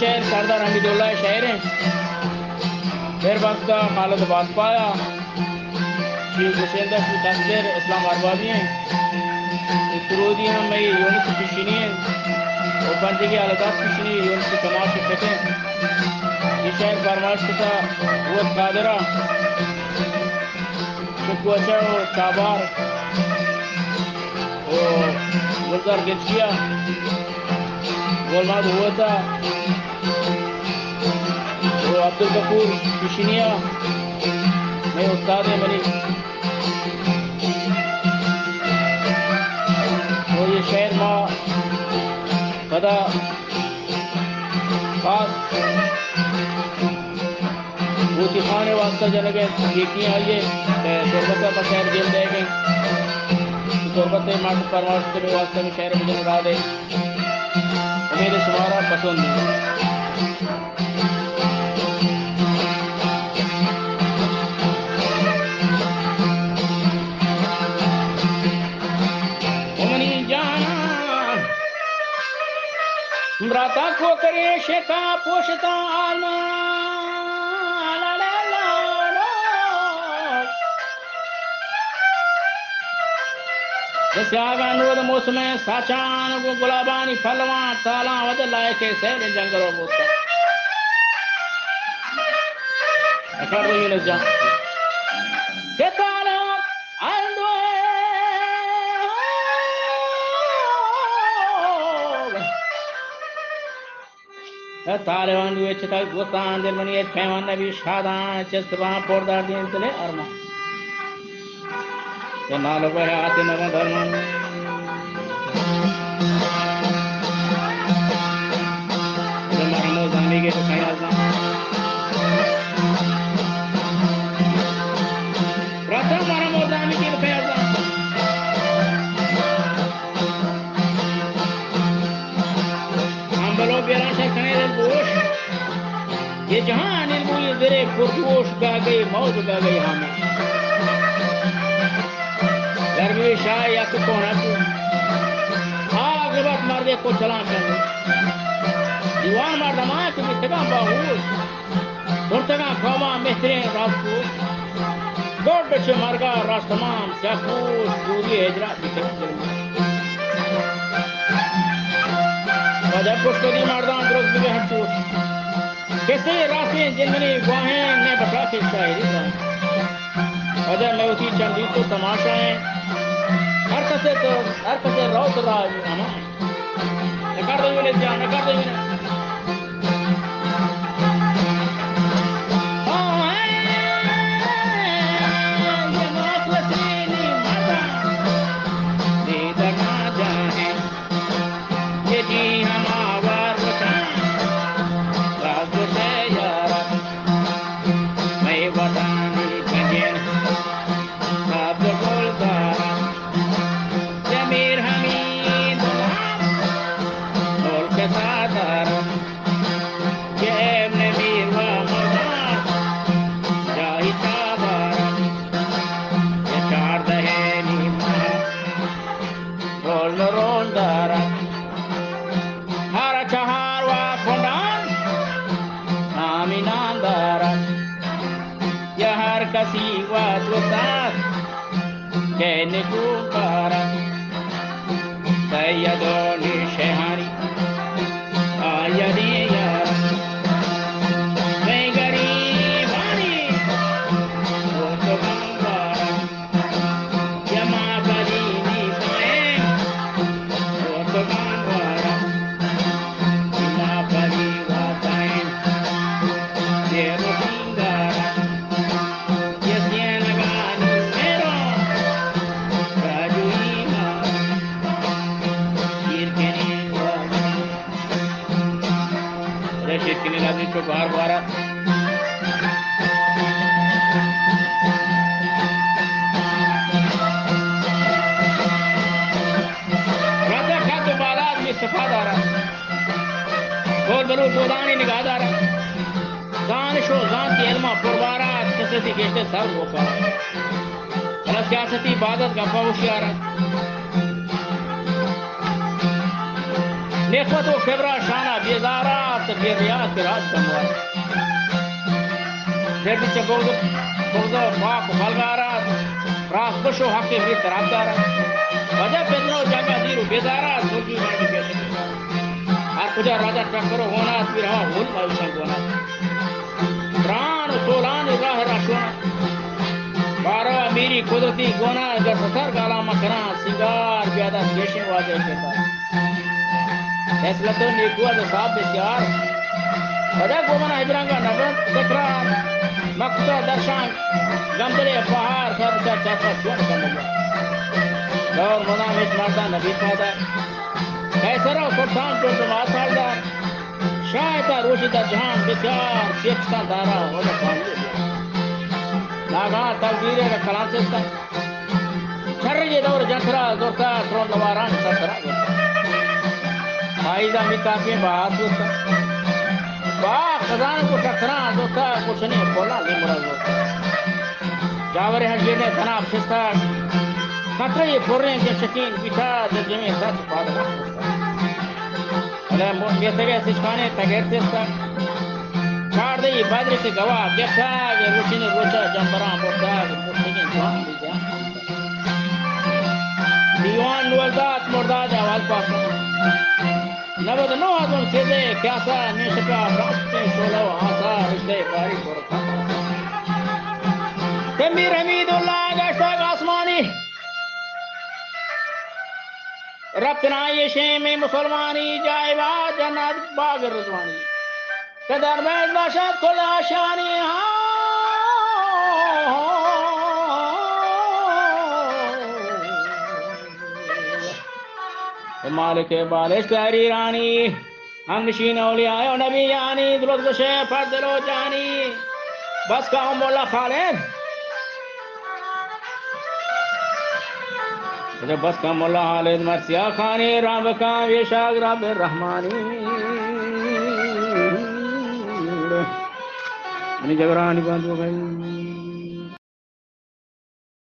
शहर सरदार हमीदुल्लाह शहर है। फिर वक्त खालिद पाया शीख हुसैन की तस्वीर इस्लाम अरबाबी हैं सुरूदी हम मई यूनिस पिशनी हैं और पंजे की अलगात पिशनी यूनिस तमाश फतें ये शहर फरमाइश था वो कादरा शुक्वचा और चाबार और गुलजार गिरचिया गोलमाद हुआ था वो अब्दुल कपूर पिशनिया मैं उस्ताद है मनी तो ये शहर माँ पता खास बूती खाने वास्ता जने के देखिए आइए दुर्गता पर शहर जेल देंगे दुर्गत मार्ट परवास के वास्ते में शहर में जन रहा दे मेरे सुमारा पसंद है म्राता को करे शेता पोषता आलमा ला ला ला दस्यागानोद मौसम साचान को गुलाबानी फलवा ताला वद लायके सैर जंगलो बोता अकर ये न जा केताला आंदो तालेवान वे चता गोतान दिल मनी खेवान नबी शादान चस्तवा पोरदार दिन तले अरमा ये नालो पे आते नव धर्मन ये मरमो जानी के तो खाया ना प्रथम मरमो जानी के तो खाया ना हम बोलो बेरा से खाने गोश ये जहान इल्मु ये दरे पुरगोश गा गई मौत गा गई हमें गर्मी शाह या तो कोना तू आग बात मार दे को चला कर दीवान मार दमा तू मितगा बाहूस दुर्तगा खावा मिस्त्रे रास्तू गोड बच्चे मार्गा रास्तमाम सफूस पूरी हिजरा दिखे वजह पुष्करी मारदान द्रोग दिखे हटू कैसे रास्ते जिंदगी गुआहें ने बता के शायरी का वजह मैं उसी चंदी तो तमाशा है हर कसे रोत रहा है ना कर दो ले जा कर दो कहने को पारा सैयदों शहरी आयदे यार मैं गरीब आनी वो तो गंगारा जमा करी नहीं पाए वो तो गंगारा जमा करी वाताएं ये रोहिंगारा को बार बार राजा का दोबारा आदमी सफादारा और बलू गोदानी निगाहदारा दानिशो जान इल्मा पुरवारा कसती गेटे सर होका अला सियासती इबादत का होशियारा ने देखो तो खबरा शाना बेजारा तबे रियाज के राज कमवार देख नीचे बोलदो बाप बलगारा रास बशो हके भी तरफदार वजह पेदनो जगह दीरो बेजारा सोची मांगी पेश हर कुछ राजा टक्करो होना फिर हवा होल मायूसा होना प्राण सोलान राह राशोना बारो अमीरी कुदरती गोना अगर ससर गाला मकना सिंगार ज्यादा स्टेशन वाजे कहता फैसला तो निकुआ तो साफ बेचार वजह गोमना हिजरंगा नवरत सकरा मक्ता दर्शन गंदले पहाड़ सब चाचा छोड़ कर लगा और मोना में मारता नबी फादा कैसरा सुल्तान को मासालदा शायद रोशिदा जहां बेचार शेखता दारा और पांडे नागा तकदीर का कलाम से चर ये दौर जंतरा दोस्ता ट्रोन नवारान सतरा फायदा में काफी बात होता बा खजान को टकरा दोस्ता कुछ नहीं बोला ले मुराद जावरे हजे ने धना फिस्ता खतरे ये फोरने के शकीन बिठा जमे सच बात अरे ये तगे सिखाने तगेर से कार दे बादरे के गवा देखा ये रोशनी रोचा जंबरा बोटा मुर्शिद जहां दिया दीवान नवजात मुर्दाद आवाज पास नवद नो आदम से दे क्या सा निशका रास्ते सोलो आसा रिश्ते कारी कोरखा तमीर हमीदुल्लाह गश्ताग आसमानी रब्तना ये शेम मुसलमानी जाएवा जन्नत बाग रजवानी कदर में बादशाह खुदा शानी मालिक बारिश करी रानी हम नशीन औलिया नबी यानी दुरुद गुशे फर्दलो जानी बस का मौला खालिद बस का मौला खालिद मर्सिया खानी रब का वेशाग रब रहमानी जगरानी बंद हो गई।